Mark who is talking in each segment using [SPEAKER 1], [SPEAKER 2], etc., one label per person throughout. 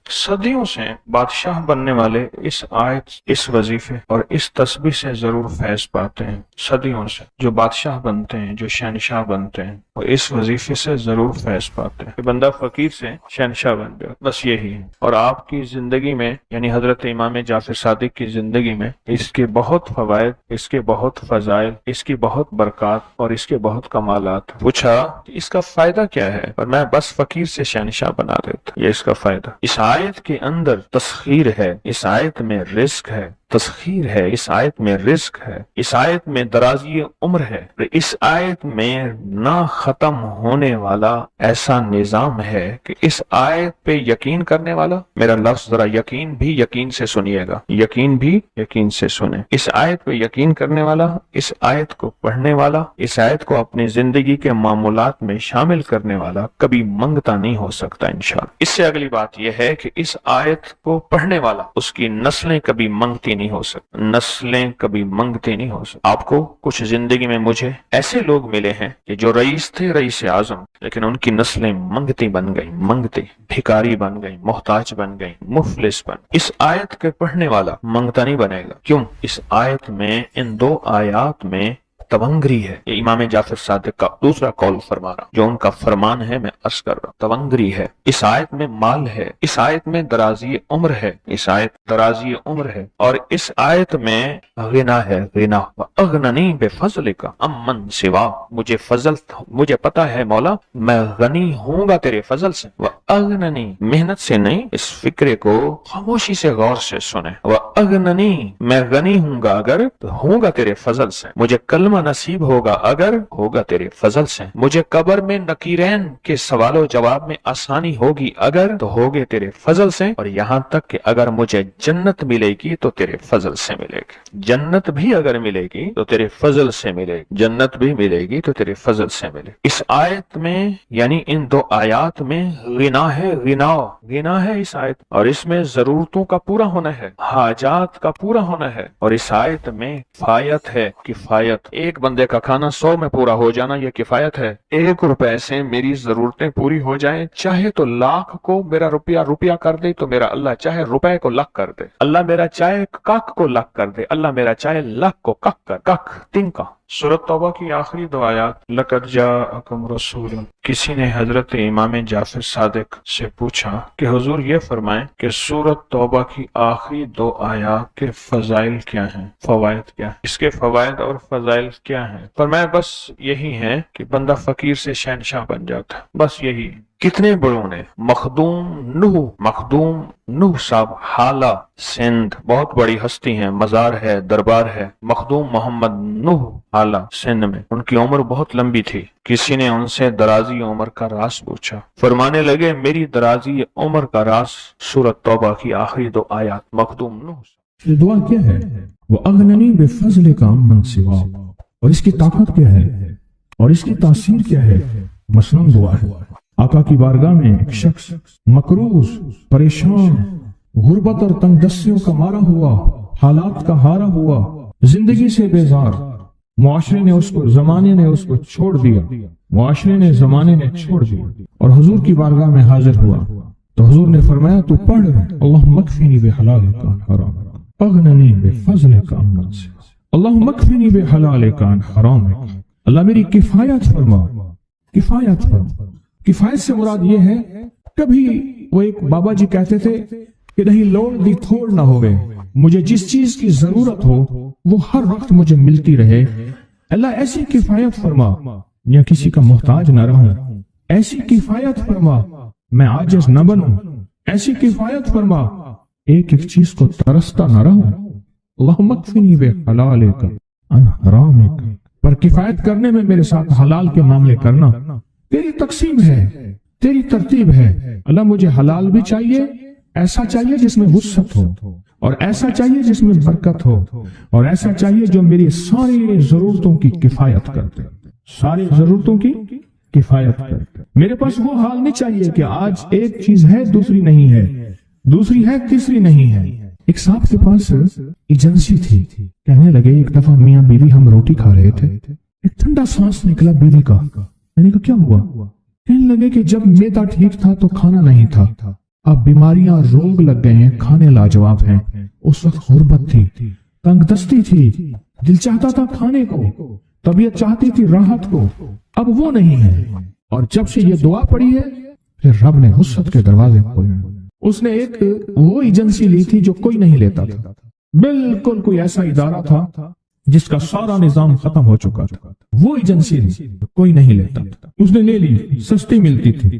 [SPEAKER 1] صدیوں سے بادشاہ بننے والے اس آیت، اس وظیفے اور اس تسبیح سے ضرور فیض پاتے ہیں۔ صدیوں سے جو بادشاہ بنتے ہیں، جو شہنشاہ بنتے ہیں، وہ اس وظیفے سے ضرور فیض پاتے ہیں کہ بندہ فقیر سے شہنشاہ بن جائے، بس یہی ہے۔ اور آپ کی زندگی میں، یعنی حضرت امام جعفر صادق کی زندگی میں اس کے بہت فوائد، اس کے بہت فضائل، اس کی بہت برکات اور اس کے بہت کمالات۔ پوچھا کہ اس کا فائدہ کیا ہے؟ اور میں بس فقیر سے شہنشاہ بنا دیتا، یہ اس کا فائدہ۔ اس آیت کے اندر تسخیر ہے، اس آیت میں رزق ہے، تسخیر ہے، اس آیت میں رزق ہے، اس آیت میں درازی عمر ہے، اس آیت میں نہ ختم ہونے والا ایسا نظام ہے کہ اس آیت پہ یقین کرنے والا، میرا لفظ ذرا یقین بھی یقین سے سنیے گا، یقین بھی یقین سے سنیں، اس آیت پہ یقین کرنے والا، اس آیت کو پڑھنے والا، اس آیت کو اپنی زندگی کے معمولات میں شامل کرنے والا کبھی منگتا نہیں ہو سکتا انشاءاللہ۔ اس سے اگلی بات یہ ہے کہ اس آیت کو پڑھنے والا، اس کی نسلیں کبھی منگتی نہیں ہو سکتی، نسلیں کبھی منگتی نہیں ہو سکتی۔ آپ کو کچھ زندگی میں مجھے ایسے لوگ ملے ہیں کہ جو رئیس تھے، رئیس اعظم، لیکن ان کی نسلیں منگتی بن گئی، منگتی، بھکاری بن گئی، محتاج بن گئی، مفلس بن۔ اس آیت کے پڑھنے والا منگتا نہیں بنے گا۔ کیوں؟ اس آیت میں، ان دو آیات میں تونگری ہے۔ یہ امام جعفر صادق کا دوسرا قول فرما رہا، جو ان کا فرمان ہے، میں عرض کر رہا ہوں، تونگری ہے۔ اس آیت میں مال ہے، اس آیت میں درازی عمر ہے، اس آیت درازی عمر ہے، اور اس آیت میں غنا ہے، غنا۔ وَأَغْنَنِي بِفَضْلِكَ عَمَّنْ سِوَاكَ، مجھے فضل، مجھے پتا ہے مولا میں غنی ہوں گا تیرے فضل سے۔ وَأَغْنَنِي، محنت سے نہیں، اس فکرے کو خاموشی سے غور سے سنیں۔ وَأَغْنَنِي، میں غنی ہوں گا اگر تو ہوں گا تیرے فضل سے، مجھے کلمہ نصیب ہوگا اگر ہوگا تیرے فضل سے، مجھے قبر میں نکیرین کے سوال و جواب میں آسانی ہوگی اگر تو ہوگے تیرے فضل سے، اور یہاں تک کہ اگر مجھے جنت ملے گی تو تیرے فضل سے ملے گی، جنت بھی اگر ملے گی تو تیرے فضل سے ملے گی، جنت بھی ملے گی تو تیرے فضل سے ملے گی۔ اس آیت میں، یعنی ان دو آیات میں غنا ہے، غنا ہے اس آیت، اور اس میں ضرورتوں کا پورا ہونا ہے، حاجات کا پورا ہونا ہے، اور اس آیت میں کفایت ہے، کفایت، ایک بندے کا کھانا 100 میں پورا ہو جانا یہ کفایت ہے۔ 1 روپے سے میری ضرورتیں پوری ہو جائیں، چاہے تو لاکھ کو میرا روپیہ کر دے تو میرا اللہ چاہے روپے کو لاکھ کر دے، اللہ میرا چاہے کاک کو لاکھ کر دے، اللہ میرا چاہے لاکھ کو کک کر، کک تنکا۔ سورۃ توبہ کی آخری 2 آیات، لقد جاءکم رسول، کسی نے حضرت امام جعفر صادق سے پوچھا کہ حضور یہ فرمائیں کہ سورۃ توبہ کی آخری 2 آیات کے فضائل کیا ہیں، فوائد کیا ہیں، اس کے فوائد اور فضائل کیا ہیں؟ فرمایا بس یہی ہے کہ بندہ فقیر سے شہنشاہ بن جاتا، بس یہی۔ کتنے بڑوں نے، مخدوم نوح صاحب، حالہ سندھ، بہت بڑی ہستی ہیں، مزار ہے، دربار ہے، مخدوم محمد نوح حالہ سندھ میں، ان کی عمر بہت لمبی تھی۔ کسی نے ان سے درازی عمر کا راز پوچھا، فرمانے لگے میری درازی عمر کا راز سورۃ توبہ کی آخری 2 آیات۔ مخدوم نوح
[SPEAKER 2] دعا کیا ہے؟ وَأَغْنَنِي بِفَضْلِكَ عَمَّنْ سِوَاكَ، اور اس کی طاقت کیا ہے اور اس کی تاثیر کیا ہے؟ مثلاً دعا ہے، آقا کی بارگاہ میں ایک شخص مقروض، پریشان، غربت اور تنگ دستیوں کا مارا ہوا، حالات کا ہارا ہوا، زندگی سے بیزار، معاشرے نے اس کو، زمانے نے اس کو چھوڑ دیا، معاشرے نے، زمانے نے چھوڑ دیا، اور حضور کی بارگاہ میں حاضر ہوا تو حضور نے فرمایا تو پڑھ اللہم اکفنی بحلالک عن حرام، اغننی بفضلک عمن سواک، اللہم اکفنی بحلالک عن حرامک، اللہ میری کفایت فرما، کفایت فرما۔ کفایت سے مراد یہ ہے، کبھی وہ ایک بابا جی کہتے تھے کہ نہیں لوڑ دی تھوڑ نہ ہوئے، مجھے جس چیز کی ضرورت ہو وہ ہر وقت مجھے ملتی رہے، اللہ ایسی کفایت فرما، یا کسی کا محتاج نہ رہوں، ایسی کفایت فرما، میں عاجز نہ بنوں، ایسی کفایت فرما، ایک ایک چیز کو ترستا نہ رہوں، اللہم اکفنی بحلالک عن حرامک، پر کفایت کرنے میں میرے ساتھ حلال کے معاملے کرنا، تیری تقسیم ہے، تیری ترتیب ہے، اللہ مجھے حلال بھی چاہیے، ایسا چاہیے جس میں وسعت ہو، اور ایسا چاہیے جس میں برکت ہو، اور ایسا چاہیے جو میری ساری ضرورتوں کی کفایت کرتے، ساری ضرورتوں کی کفایت کرتے۔ میرے پاس وہ حال نہیں چاہیے کہ آج ایک چیز ہے دوسری نہیں ہے، دوسری ہے تیسری نہیں ہے۔ ایک صاحب کے پاس ایجنسی تھی، کہنے لگے ایک دفعہ میاں بیوی ہم روٹی کھا رہے تھے، ایک ٹھنڈا سانس نکلا بیوی کا، میں نے کہا کیا ہوا؟ کہنے لگے کہ جب میدا ٹھیک تھا تو کھانا نہیں تھا، اب بیماریاں روگ لگ گئے ہیں، کھانے لاجواب ہیں۔ اس وقت غربت تھی، تنگ دستی تھی، دل چاہتا تھا کھانے کو، طبیعت چاہتی تھی راحت کو، اب وہ نہیں ہے۔ اور جب سے یہ دعا پڑی ہے پھر رب نے وسعت کے دروازے کھولے۔ اس نے ایک وہ ایجنسی لی تھی جو کوئی نہیں لیتا تھا، بالکل کوئی ایسا ادارہ تھا جس کا سارا نظام ختم ہو چکا تھا، وہ ایجنسی لی کوئی نہیں لیتا تھا، اس نے لے لی، سستی ملتی تھی،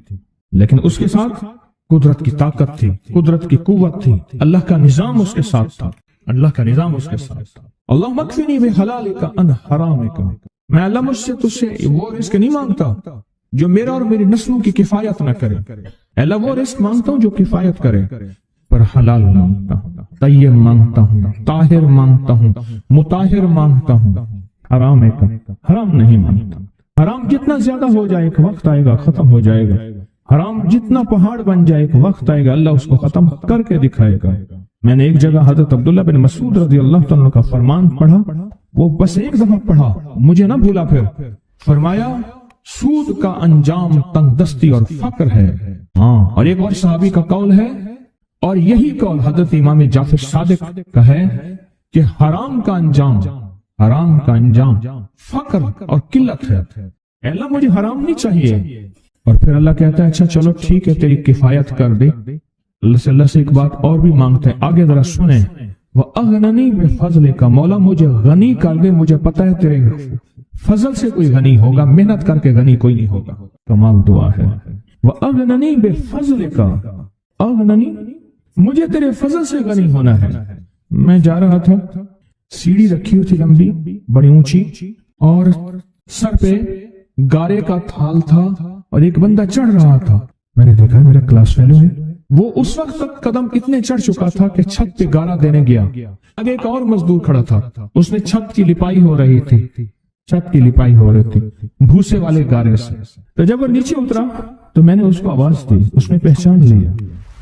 [SPEAKER 2] لیکن اس کے ساتھ قدرت کی طاقت تھی، قدرت کی قوت تھی، اللہ کا نظام اس کے ساتھ تھا، اللہ کا نظام اس کے ساتھ تھا۔ اللہ مکفنی بحلالک عن حرامک، میں اللہ مجھ سے تجھ سے وہ رزق نہیں مانگتا جو میرا اور میری نسلوں کی کفایت نہ کرے، اللہ وہ رزق مانگتا ہوں جو کفایت کرے، پر حلال مانگتا ہوں، طیب مانگتا ہوں، طاہر مانگتا ہوں، مطہر مانگتا ہوں، حرام نہیں مانگتا۔ حرام جتنا زیادہ ہو جائے ایک وقت آئے گا ختم ہو جائے گا، حرام جتنا پہاڑ بن جائے ایک وقت آئے گا اللہ اس کو ختم کر کے دکھائے گا۔ میں نے ایک جگہ حضرت عبداللہ بن مسعود رضی اللہ تعالیٰ کا فرمان پڑھا، وہ بس ایک دفعہ پڑھا، مجھے نہ بھولا، پھر فرمایا سود کا انجام تنگ دستی اور فقر ہے۔ اور ایک اور صحابی کا قول ہے، اور یہی قول حضرت امام جعفر صادق کا ہے کہ حرام کا انجام فقر اور قلت ہے۔ اللہ مجھے حرام نہیں چاہیے، اور پھر اللہ کہتا ہے اچھا چلو ٹھیک ہے تیری کفایت کر دے۔ اللہ سے ایک بات اور بھی مانگتے ہیں، آگے ذرا سنیں، وَأَغْنَنِي بِفَضْلِكَ، مولا مجھے غنی کر دے، مجھے پتہ ہے تیرے فضل سے کوئی غنی ہوگا، محنت کر کے غنی کوئی نہیں ہوگا۔ کمال دعا ہے، وَأَغْنَنِي بِفَضْلِكَ، اغننی، مجھے تیرے فضل سے غنی ہونا ہے۔ میں جا رہا تھا، سیڑھی رکھی ہوئی تھی لمبی بڑی اونچی، اور سر پہ گارے کا تھال تھا اور ایک بندہ چڑھ رہا تھا، میں نے دیکھا میرا کلاس فیلو ہے، وہ اس وقت تک قدم اتنے چڑھ چکا تھا کہ چھت پہ گارا دینے گیا، آگے ایک اور مزدور کھڑا تھا، اس نے چھت کی لپائی ہو رہی تھی، بھوسے والے گارے سے۔ تو جب وہ نیچے اترا تو میں نے اس کو آواز دی، اس نے پہچان لیا،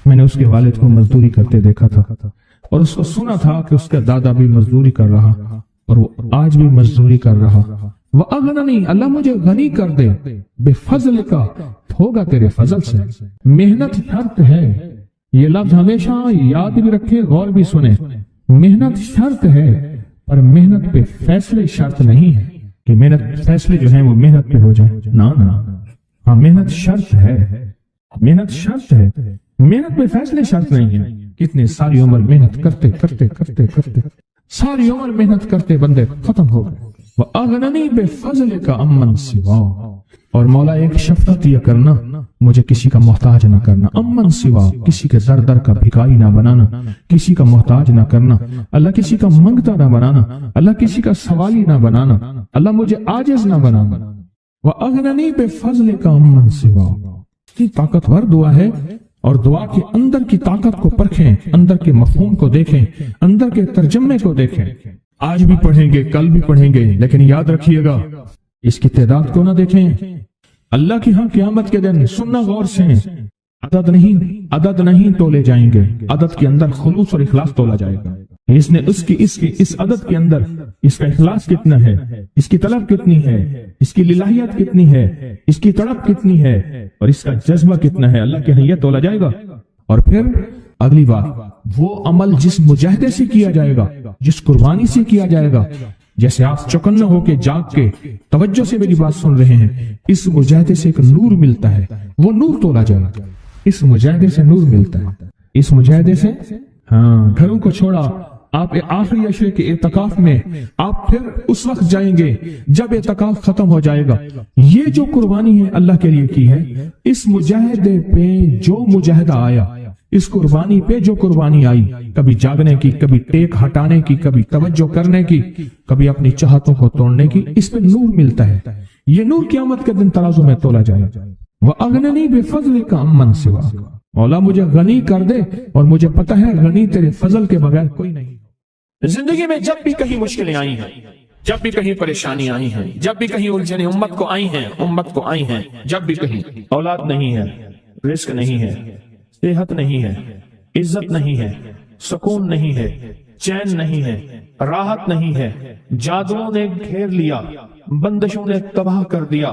[SPEAKER 2] میں نے اس کے والد کو مزدوری کرتے دیکھا تھا اور اس کو سنا تھا کہ اس کا دادا بھی مزدوری کر رہا اور وہ آج بھی مزدوری کر رہا۔ وَأَغْنَنِي، اللہ مجھے غنی کر دے، بِفَضْلِكَ، ہوگا تیرے فضل سے۔ محنت شرط ہے، یہ لفظ ہمیشہ یاد بھی رکھے، غور بھی سنیں، محنت شرط ہے پر محنت پہ فیصلے شرط نہیں ہے کہ محنت فیصلے جو ہیں وہ محنت پہ ہو جائیں، نہ ہاں محنت شرط ہے، محنت شرط ہے، محنت پہ فیصلے شرط نہیں ہے۔ کتنے ساری عمر محنت کرتے کرتے کرتے کرتے ساری عمر محنت کرتے بندے ختم ہو گئے۔ وَأَغْنَنِي بِفَضْلِكَ عَمَّنْ سِوَاكَ، اور مولا ایک شفقت یہ کرنا، مجھے کسی کا محتاج نہ کرنا، امن سوا، کسی کے در در کا بھکاری نہ بنانا، کسی کا محتاج نہ کرنا، اللہ کسی کا منگتا نہ بنانا، اللہ کسی کا سوالی نہ بنانا، اللہ مجھے عاجز نہ بنانا۔ وَأَغْنَنِي بِفَضْلِكَ عَمَّنْ سِوَاكَ، یہ طاقتور دعا ہے، اور دعا کے اندر کی طاقت کو پرکھیں، اندر کے مفہوم کو دیکھیں، اندر کے ترجمے کو دیکھیں۔ آج بھی پڑھیں گے، کل بھی پڑھیں گے، لیکن یاد رکھیے گا اس کی تعداد کو نہ دیکھیں، اللہ کی ہاں قیامت کے دن سننا غور سے، عدد نہیں تولے جائیں گے، عدد کے اندر خلوص اور اخلاص تولا جائے گا۔ اس نے اس عدد کے اندر اس کا اخلاص کتنا ہے، اس کی طلب کتنی ہے، اس کی للہیت کتنی ہے، اس کی تڑپ کتنی ہے، اور اس کا جذبہ کتنا ہے، اللہ کے ہاں یہ تولا جائے گا۔ اور پھر اگلی بات، وہ عمل جس مجاہدے سے کیا جائے گا، جس قربانی سے کیا جائے گا، جیسے آپ چوکنا ہو کے جاگ کے توجہ سے میری بات سن رہے ہیں، اس مجاہدے سے ایک نور ملتا ہے، وہ نور تولا جائے گا، اس مجاہدے سے نور ملتا ہے، اس مجاہدے سے گھروں کو چھوڑا، آپ آخری عشرے کے اعتکاف میں آپ پھر اس وقت جائیں گے جب اعتکاف ختم ہو جائے گا۔ یہ جو قربانی ہے اللہ کے لیے کی ہے، اس مجاہدے پہ جو مجاہدہ آیا، اس قربانی پہ جو قربانی آئی، کبھی جاگنے کی، کبھی ٹیک ہٹانے کی، کبھی توجہ کرنے کی، کبھی اپنی چاہتوں کو توڑنے کی، اس پہ نور ملتا ہے۔ یہ نور قیامت کے دن ترازو میں تولا جائے۔ وَأَغْنَنِي بِفَضْلِكَ عَمَّنْ سِوَاكَ، مولا مجھے غنی کر دے، اور مجھے پتہ ہے غنی تیرے فضل کے بغیر کوئی نہیں۔ زندگی میں جب بھی کہیں مشکلیں آئی ہیں، جب بھی کہیں پریشانی آئی ہیں، جب بھی کہیں الجھنیں امت کو آئی ہیں، جب بھی کہیں اولاد نہیں ہے، رزق نہیں ہے، صحت نہیں ہے، عزت نہیں ہے، سکون نہیں ہے، چین نہیں ہے، راحت نہیں ہے، جادوؤں نے گھیر لیا، بندشوں نے تباہ کر دیا،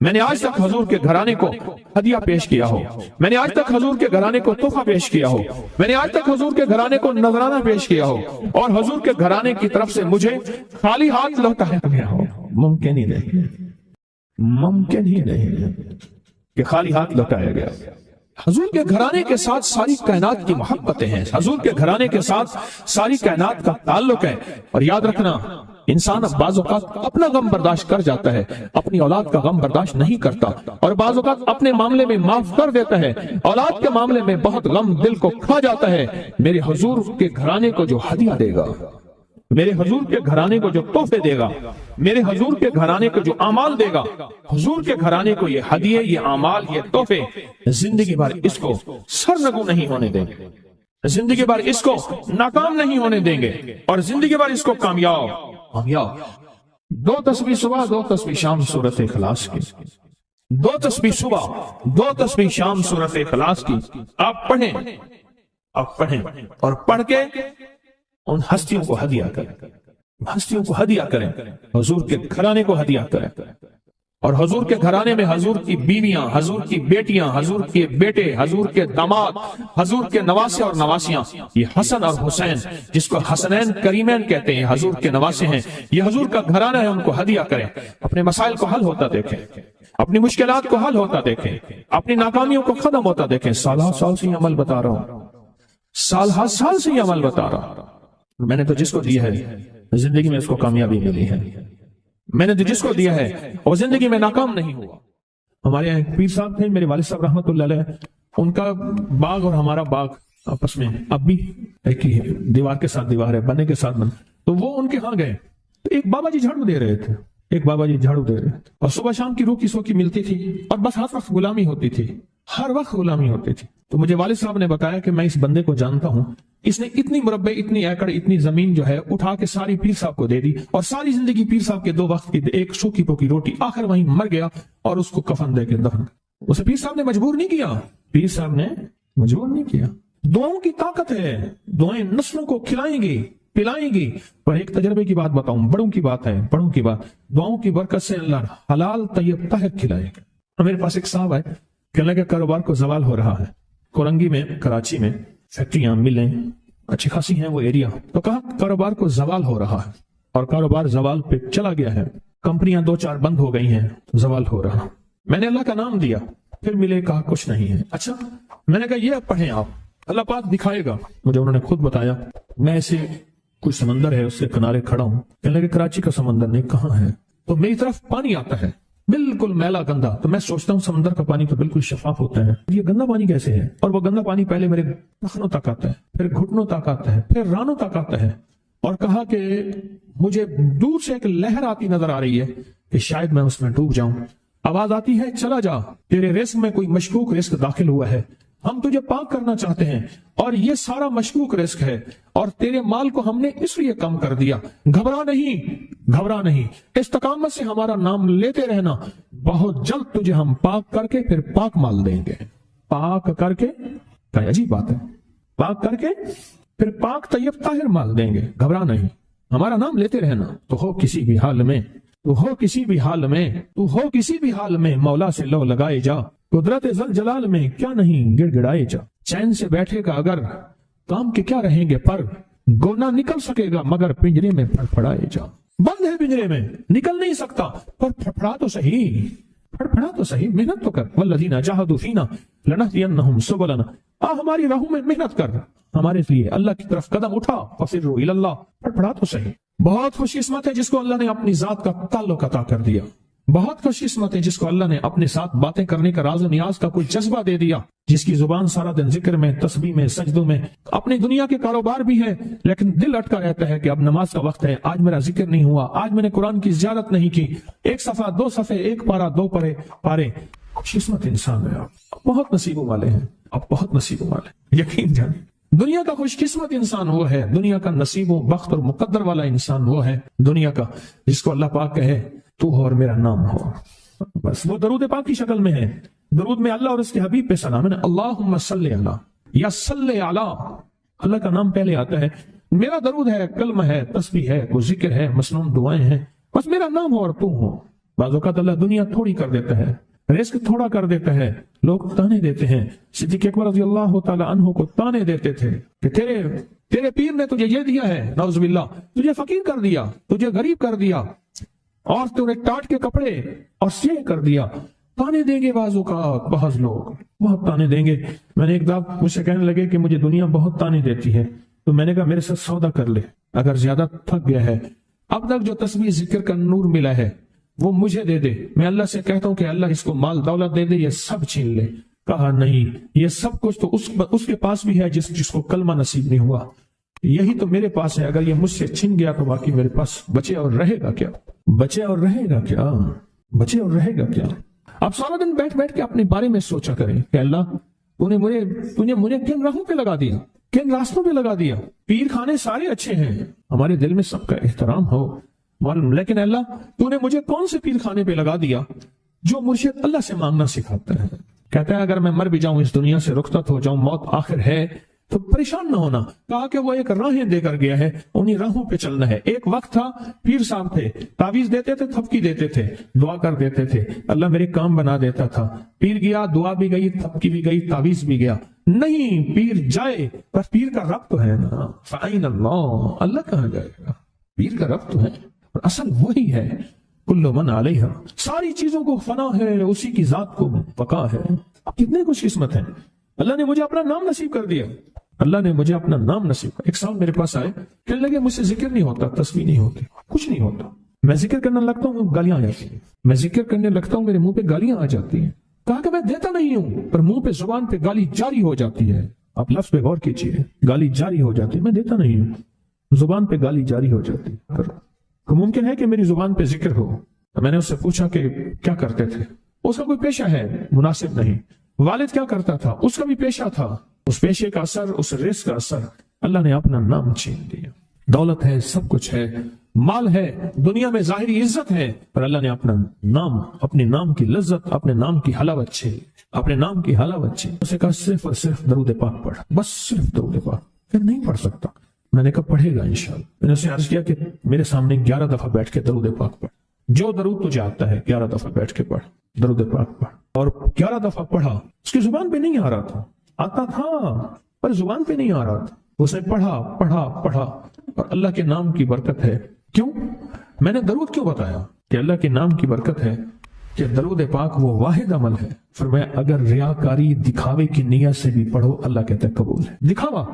[SPEAKER 3] میں نے آج تک حضور کے گھرانے کو ہدیہ پیش کیا ہو، میں نے آج تک حضور کے گھرانے کو تحفہ پیش کیا ہو، میں نے آج تک حضور کے گھرانے کو نذرانہ پیش کیا ہو، اور حضور کے گھرانے کی طرف سے مجھے خالی ہاتھ لوٹایا گیا ہو۔ ممکن ہی نہیں، ممکن ہی نہیں کہ خالی ہاتھ لوٹایا گیا۔ حضور کے گھرانے کے ساتھ ساری کائنات کی محبتیں ہیں، حضور کے گھرانے کے ساتھ ساری کائنات کا تعلق ہے۔ اور یاد رکھنا، انسان بعض اوقات اپنا غم برداشت کر جاتا ہے، اپنی اولاد کا غم برداشت نہیں کرتا، اور بعض اوقات اپنے معاملے میں معاف کر دیتا ہے، اولاد کے معاملے میں بہت غم دل کو کھا جاتا ہے۔ میرے حضور کے گھرانے کو جو ہدیہ دے گا، میرے حضور کے گھرانے کو جو تحفے دے گا، میرے حضور کے گھرانے کو جو اعمال دے گا، حضور کے گھرانے کو یہ ہدیے، یہ اعمال، یہ تحفے زندگی بھر اس کو سرنگو نہیں ہونے دیں گے، زندگی بھر اس کو ناکام نہیں ہونے دیں گے، اور زندگی بھر اس کو کامیاب۔ دو تسبیح صبح، دو تسبیح شام سورۃ اخلاص کی، دو تسبیح صبح، دو تسبیح شام سورۃ اخلاص کی آپ پڑھیں، آپ پڑھیں، اور پڑھ کے ان ہستیوں کو ہدیہ کریں، ہستیوں کو ہدیہ کریں، حضور کے گھرانے کو ہدیہ کریں۔ اور حضور کے گھرانے میں حضور کی بیویاں، حضور کی بیٹیاں، حضور کے بیٹے، حضور کے داماد، حضور کے نواسے اور نواسیاں، یہ حسن اور حسین جس کو حسنین کریمین کہتے ہیں، حضور کے نواسے ہیں، یہ حضور کا گھرانہ ہے، ان کو ہدیہ کریں۔ اپنے مسائل کو حل ہوتا دیکھیں، اپنی مشکلات کو حل ہوتا دیکھیں، اپنی ناکامیوں کو ختم ہوتا دیکھیں۔ سال ہر سال سے یہ عمل بتا رہا ہوں، سال ہر سال سے یہ عمل بتا رہا ہوں۔ میں نے تو جس کو دیا ہے زندگی میں اس کو کامیابی ملی ہے، میں نے تو جس کو دیا ہے وہ زندگی میں ناکام نہیں ہوا۔ ہمارے یہاں ایک پیر صاحب تھے، میرے والد صاحب رحمۃ اللہ علیہ، ان کا باغ اور ہمارا باغ آپس میں اب بھی ایک ہی ہے، دیوار کے ساتھ دیوار ہے، بنے کے ساتھ بن۔ تو وہ ان کے ہاں گئے تو ایک بابا جی جھاڑو دے رہے تھے، ایک بابا جی جھاڑو دے رہے تھے، اور صبح شام کی روکی سوکی ملتی تھی، اور بس ہر وقت غلامی ہوتی تھی، ہر وقت غلامی ہوتی تھی۔ تو مجھے والد صاحب نے بتایا کہ میں اس بندے کو جانتا ہوں، اس نے اتنی مربع، اتنی ایکڑ، اتنی زمین جو ہے اٹھا کے ساری پیر صاحب کو دے دی، اور ساری زندگی پیر صاحب کے 2 وقت کی ایک سوکھی پوکی روٹی، آخر وہیں مر گیا اور اس کو کفن دے کے دفن۔ اسے پیر صاحب نے مجبور نہیں کیا، پیر صاحب نے مجبور نہیں کیا۔ دعاؤں کی طاقت ہے، دعائیں نسلوں کو کھلائیں گی، پلائیں گی۔ پر ایک تجربے کی بات بتاؤں، بڑوں کی بات ہے، بڑوں کی بات، دعاؤں کی برکت سے اللہ حلال طیب طاہر کھلائے گا۔ میرے پاس ایک صاحب ہے، کہنے لگا کاروبار کو زوال ہو رہا ہے، کورنگی میں، کراچی میں فیکٹریاں، ملیں اچھی خاصی ہیں وہ ایریا، تو کہا کاروبار کو زوال ہو رہا ہے، اور کاروبار زوال پہ چلا گیا ہے، کمپنیاں 2-4 بند ہو گئی ہیں، زوال ہو رہا۔ میں نے اللہ کا نام دیا، پھر ملے، کہا کچھ نہیں ہے۔ اچھا، میں نے کہا یہ پڑھیں آپ، اللہ پاک دکھائے گا مجھے۔ انہوں نے خود بتایا، میں ایسے کوئی سمندر ہے اس کے کنارے کھڑا ہوں، کہنے لگے کراچی کا سمندر نہیں، کہاں ہے؟ تو میری طرف پانی آتا ہے بالکل میلا گندا، تو میں سوچتا ہوں سمندر کا پانی تو بالکل شفاف ہوتا ہے، یہ گندا پانی کیسے ہے؟ اور وہ گندا پانی پہلے میرے ٹخنوں تک آتا ہے، پھر گھٹنوں تک آتا ہے، پھر رانوں تک آتا ہے۔ اور کہا کہ مجھے دور سے ایک لہر آتی نظر آ رہی ہے کہ شاید میں اس میں ڈوب جاؤں۔ آواز آتی ہے چلا جا، تیرے رزق میں کوئی مشکوک رزق داخل ہوا ہے، ہم تجھے پاک کرنا چاہتے ہیں، اور یہ سارا مشکوک رزق ہے، اور تیرے مال کو ہم نے اس لیے کم کر دیا۔ گھبرا نہیں، گھبرا نہیں، استقامت سے ہمارا نام لیتے رہنا، بہت جلد تجھے ہم پاک کر کے پھر پاک مال دیں گے۔ پاک کر کے، کیا عجیب بات ہے، پاک کر کے پھر پاک طیب طاہر مال دیں گے، گھبرا نہیں، ہمارا نام لیتے رہنا۔ تو ہو کسی بھی حال میں، تو ہو کسی بھی حال میں، تو ہو کسی بھی حال میں، مولا سے لو لگائے جا، قدرت ذل جلال میں کیا نہیں گڑ گڑائے جا۔ چین سے بیٹھے گا اگر کام کے کیا رہیں گے پر، گونا نکل سکے گا مگر پنجرے میں پھڑپھڑائے جا۔ بند ہے پنجرے میں، نکل نہیں سکتا، پر پھڑپھڑا تو صحیح، پھڑپھڑا تو صحیح، محنت تو کر۔ والذین جاہدوا فینا لنہدینہم سبلنا، ہماری راہوں میں محنت کر، ہمارے لیے اللہ کی طرف قدم اٹھا، ففروا الی اللہ، پھڑپھڑا تو صحیح۔ بہت خوش قسمت ہے جس کو اللہ نے اپنی ذات کا تعلق عطا کر دیا، بہت خوش قسمت ہے جس کو اللہ نے اپنے ساتھ باتیں کرنے کا راز و نیاز کا کوئی جذبہ دے دیا، جس کی زبان سارا دن ذکر میں، تسبیح میں، سجدوں میں، اپنی دنیا کے کاروبار بھی ہے لیکن دل اٹکا رہتا ہے کہ اب نماز کا وقت ہے، آج میرا ذکر نہیں ہوا، آج میں نے قرآن کی زیارت نہیں کی، 1 صفحہ 2 صفحے، 1 پارہ 2 پارے۔ خوش قسمت انسان ہے آپ، بہت نصیبوں والے ہیں آپ، بہت نصیبوں والے، یقین جانیں۔ دنیا کا خوش قسمت انسان وہ ہے، دنیا کا نصیب و بخت اور مقدر والا انسان وہ ہے دنیا کا جس کو اللہ پاک کہے تو ہو اور میرا نام ہو، بس وہ درود پاک کی شکل میں ہے۔ درود میں اللہ اور اس کے حبیب پہ سلام ہے، اللہم صلی علی یا صلی علی، اللہ کا نام پہلے آتا ہے۔ میرا درود ہے، کلمہ ہے، تسبیح ہے، کوئی ذکر ہے، مسنون دعائیں ہیں، بس میرا نام ہو اور تو ہو، بعض اوقات اللہ دنیا تھوڑی کر دیتا ہے، رزق تھوڑا کر دیتا ہے، لوگ تانے دیتے ہیں۔ صدیق اکبر رضی اللہ تعالی عنہ کو تانے دیتے تھے کہ تیرے پیر نے تجھے یہ دیا ہے، نعوذ باللہ، تجھے فقیر کر دیا، تجھے غریب کر دیا، اور تُونے ٹاٹ کے کپڑے اور سیہ کر دیا۔ تانے دیں گے بعض اوقات، بعض لوگ بہت تانے دیں گے۔ میں نے ایک دفعہ مجھ سے کہنے لگے کہ مجھے دنیا بہت تانے دیتی ہے، تو میں نے کہا میرے ساتھ سودا کر لے، اگر زیادہ تھک گیا ہے، اب تک جو تسبیح ذکر کا نور ملا ہے وہ مجھے دے دے، میں اللہ سے کہتا ہوں کہ اللہ اس کو مال دولت دے دے، یہ سب چھین لے۔ کہا نہیں، یہ سب کچھ تو اس کے پاس بھی ہے جس کو کلمہ نصیب نہیں ہوا، یہی تو میرے پاس ہے، اگر یہ مجھ سے چھن گیا تو باقی میرے پاس بچے اور رہے گا کیا؟ بچے اور رہے گا کیا؟ بچے اور رہے گا کیا؟ آپ سارا دن بیٹھ بیٹھ کے اپنے بارے میں سوچا کریں کہ اللہ تُونے مجھے کن راہوں پہ لگا دیا، کن راستوں پہ لگا دیا۔ پیر خانے سارے اچھے ہیں، ہمارے دل میں سب کا احترام ہو، لیکن اللہ تُونے مجھے کون سے پیر خانے پہ لگا دیا جو مرشد اللہ سے مانگنا سکھاتا ہے؟ کہتا ہے اگر میں مر بھی جاؤں، اس دنیا سے رخصت ہو جاؤں، موت آخر ہے، تو پریشان نہ ہونا۔ کہا کہ وہ ایک راہیں دے کر گیا ہے، انہی راہوں پہ چلنا ہے۔ ایک وقت تھا پیر صاحب تھے، تعویذ دیتے تھے، تھپکی دیتے تھے، دعا کر دیتے تھے، اللہ میرے کام بنا دیتا تھا۔ پیر گیا، دعا بھی گئی، تھپکی بھی گئی، تعویذ بھی گیا۔ نہیں، پیر جائے پر پیر کا رب تو ہے نا، فَأَيْنَ اللَّهُ، اللہ کہاں جائے گا؟ پیر کا رب تو ہے، اور اصل وہی ہے۔ کل من علیہا، ساری چیزوں کو فنا ہے، اسی کی ذات کو بقا ہے۔ کتنے خوش قسمت ہیں، اللہ نے مجھے اپنا نام نصیب کر دیا، اللہ نے مجھے اپنا نام نصیب کر۔ ایک صاحب میرے پاس آئے، کہنے لگے مجھ سے ذکر نہیں ہوتا، تسبیح نہیں ہوتی، کچھ نہیں ہوتا، میں ذکر کرنے لگتا ہوں گالیاں آ جاتی ہیں، میں ذکر کرنے لگتا ہوں میرے منہ پہ گالیاں آ جاتی ہیں۔ کہا کہ میں دیتا نہیں ہوں، پر منہ پہ زبان پہ گالی جاری ہو جاتی ہے۔ آپ لفظ پہ غور کیجیے، گالی جاری ہو جاتی ہے، میں دیتا نہیں ہوں، زبان پہ گالی جاری ہو جاتی ہے۔ تو ممکن ہے کہ میری زبان پہ ذکر ہو۔ تو میں نے اس سے پوچھا کہ کیا کرتے تھے؟ اس کا کوئی پیشہ ہے؟ مناسب نہیں۔ والد کیا کرتا تھا؟ اس کا بھی پیشہ تھا، اس پیشے کا اثر، اس رزق کا اثر، اللہ نے اپنا نام چھین دیا۔ دولت ہے، سب کچھ ہے، مال ہے، دنیا میں ظاہری عزت ہے، پر اللہ نے اپنا نام، اپنے نام کی لذت، اپنے نام کی حلاوت چھین، اپنے نام کی حلاوت چھین۔ اسے کہا صرف اور صرف درود پاک پڑھ، بس صرف درود پاک۔ پھر نہیں پڑھ سکتا، میں نے کہا پڑھے گا انشاءاللہ۔ میں نے اسے عرض کیا کہ میرے سامنے 11 دفعہ بیٹھ کے درود پاک پڑھ، جو درود تجھے آتا ہے 11 دفعہ بیٹھ کے پڑھ، درود پاک پڑھ۔ اور 11 دفعہ پڑھا، اس کی زبان پہ نہیں آ رہا تھا، آتا تھا پر زبان پہ نہیں آ رہا تھا۔ اس نے پڑھا پڑھا پڑھا، اور اللہ کے نام کی برکت ہے۔ کیوں میں نے درود کیوں بتایا؟ کہ اللہ کے نام کی برکت ہے کہ درود پاک وہ واحد عمل ہے، فرمایا اگر ریاکاری، دکھاوے کی نیت سے بھی پڑھو، اللہ کہتا ہے قبول ہے۔ دکھاوا،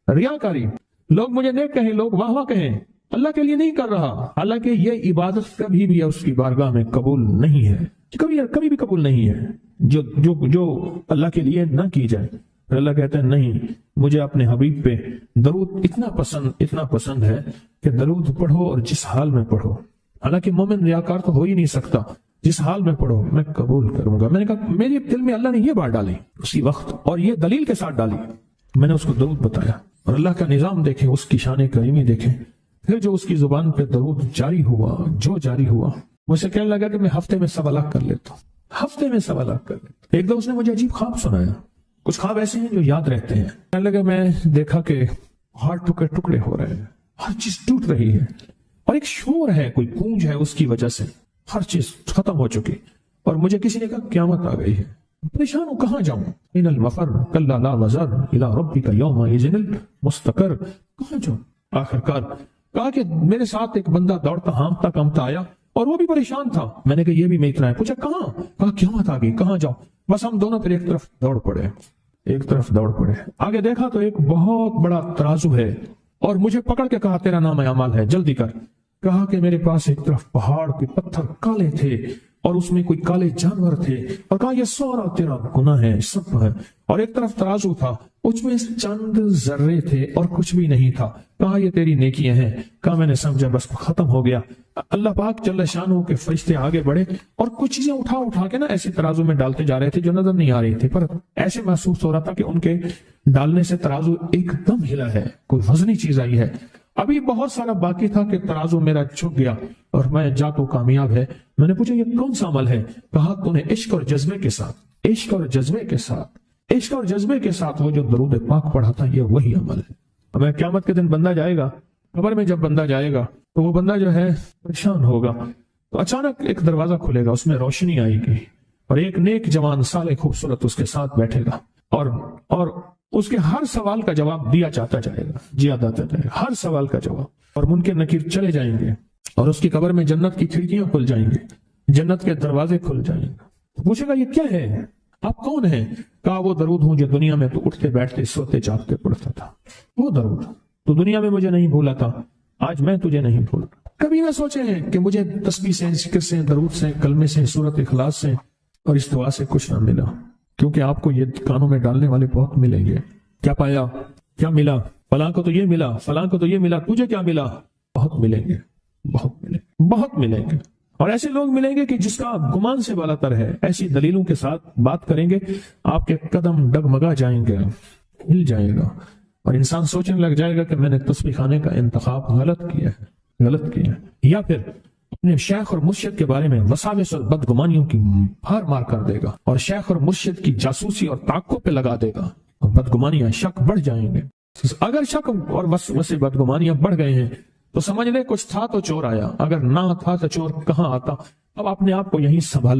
[SPEAKER 3] ریاکاری، لوگ مجھے نیک کہیں، لوگ واہ واہ کہیں، اللہ کے لیے نہیں کر رہا، حالانکہ یہ عبادت کبھی بھی اس کی بارگاہ میں قبول نہیں ہے، کبھی بھی قبول نہیں ہے جو اللہ کے لیے نہ کی جائے۔ پھر اللہ کہتا ہے نہیں، مجھے اپنے حبیب پہ درود اتنا پسند ہے کہ درود پڑھو اور جس حال میں پڑھو، حالانکہ مومن ریاکار تو ہو ہی نہیں سکتا، جس حال میں پڑھو میں قبول کروں گا۔ میں نے کہا میرے دل میں اللہ نے یہ بات ڈالی اسی وقت، اور یہ دلیل کے ساتھ ڈالی، میں نے اس کو درود بتایا، اور اللہ کا نظام دیکھیں، اس کی شان کریمی دیکھیں۔ پھر جو اس کی زبان پہ درود جاری ہوا، مجھ سے کہنے لگا کہ میں ہفتے میں 1.25 لاکھ کر لیتا ہوں، ہفتے میں 1.25 لاکھ کر لیتا ہوں۔ ایک دو اس نے مجھے عجیب خواب سنایا، کچھ خواب ایسے ہیں جو یاد رہتے ہیں۔ کہنے لگا میں دیکھا کہ ہاتھ ٹکڑے ٹکڑے ہو رہے ہیں، ہر چیز ٹوٹ رہی ہے، اور ایک شور ہے، کوئی گونج ہے، اس کی وجہ سے ہر چیز ختم ہو چکی، اور مجھے کسی نے کہا قیامت آ گئی ہے، پریشان ہوں، کہاں جاؤں؟ ان المفر کلا لا وزر الى ربک یومئذ المستقر، کہاں جاؤں؟ آخرکار کہا کہ میرے ساتھ ایک بندہ دوڑتا ہانپتا کامتا آیا، اور وہ بھی پریشان تھا۔ میں نے کہا یہ بھی میں اتنا ہے، پوچھا کہاں؟ کہا قیامت آ گئی، کہاں جاؤں؟ بس ہم دونوں پھر ایک طرف دوڑ پڑے، آگے دیکھا تو ایک بہت بڑا ترازو ہے، اور مجھے پکڑ کے کہا تیرا نام اعمال ہے، جلدی کر۔ کہا کہ میرے پاس ایک طرف پہاڑ کے پتھر کالے تھے، اور اس میں کوئی کالے جانور تھے، اور کہا یہ سارا تیرا گناہ ہے، سب ہے، اور ایک طرف ترازو تھا، اس میں چند ذرے تھے اور کچھ بھی نہیں تھا، کہا یہ تیری نیکیاں ہیں۔ کہا میں نے سمجھا بس ختم ہو گیا۔ اللہ پاک جل شانہ کے فرشتے آگے بڑھے، اور کچھ چیزیں اٹھا کے نا ایسے ترازو میں ڈالتے جا رہے تھے جو نظر نہیں آ رہی تھی، پر ایسے محسوس ہو رہا تھا کہ ان کے ڈالنے سے ترازو ایک دم ہلا ہے، کوئی وزنی چیز آئی ہے۔ ابھی بہت سارا باقی تھا کہ ترازو میرا جھک گیا، اور میں جا تو کامیاب ہے۔ میں نے پوچھا یہ کون سا عمل ہے؟ کہا تو نے عشق اور جذبے کے ساتھ وہ جو درود پاک پڑھا تھا، یہ وہی عمل ہے۔ اب قیامت کے دن بندہ جائے گا قبر میں، جب بندہ جائے گا تو وہ بندہ جو ہے پریشان ہوگا، تو اچانک ایک دروازہ کھلے گا، اس میں روشنی آئے گی اور ایک نیک جوان صالح خوبصورت اس کے ساتھ بیٹھے گا اور اس کے ہر سوال کا جواب دیا جاتا جائے گا، ہر سوال کا جواب، اور منکر نکیر چلے جائیں گے اور اس کی قبر میں جنت کی کھڑکیاں کھل جائیں گے، جنت کے دروازے کھل جائیں گے۔ پوچھے گا یہ کیا ہے، آپ کون ہیں؟ کہا وہ درود ہوں جو دنیا میں تو اٹھتے بیٹھتے سوتے جاگتے پڑھتا تھا، وہ درود تو دنیا میں مجھے نہیں بھولا تھا، آج میں تجھے نہیں بھول۔ کبھی نہ سوچے ہیں کہ مجھے تسبیح سے، ذکر سے، درود سے، کلمے سے، سورت اخلاص سے اور اس دعا سے کچھ نہ ملا، کیونکہ آپ کو یہ کانوں میں ڈالنے والے بہت ملیں گے۔ کیا پایا، کیا ملا؟ فلاں کو تو یہ ملا، فلاں کو تو یہ ملا، تجھے کیا ملا؟ بہت ملیں گے، بہت ملیں گے، بہت ملیں گے، اور ایسے لوگ ملیں گے کہ جس کا گمان سے بالا تر ہے، ایسی دلیلوں کے ساتھ بات کریں گے، آپ کے قدم ڈگمگا جائیں گے، ہل جائے گا، اور انسان سوچنے لگ جائے گا کہ میں نے تسبیح خانے کا انتخاب غلط کیا ہے، یا پھر اپنے شیخ اور مرشد کے بارے میں وساوس اور بدگمانیوں کی بھار مار کر دے گا، اور شیخ اور مرشد کی جاسوسی اور تعقب پہ لگا دے گا، اور بدگمانیاں، شک بڑھ جائیں گے۔ اگر شک اور وسوسے بدگمانیاں بڑھ گئے ہیں تو سمجھ لے کچھ تھا تو چور آیا، اگر نہ تھا تو چور کہاں آتا۔ اب اپنے آپ کو یہیں سنبھال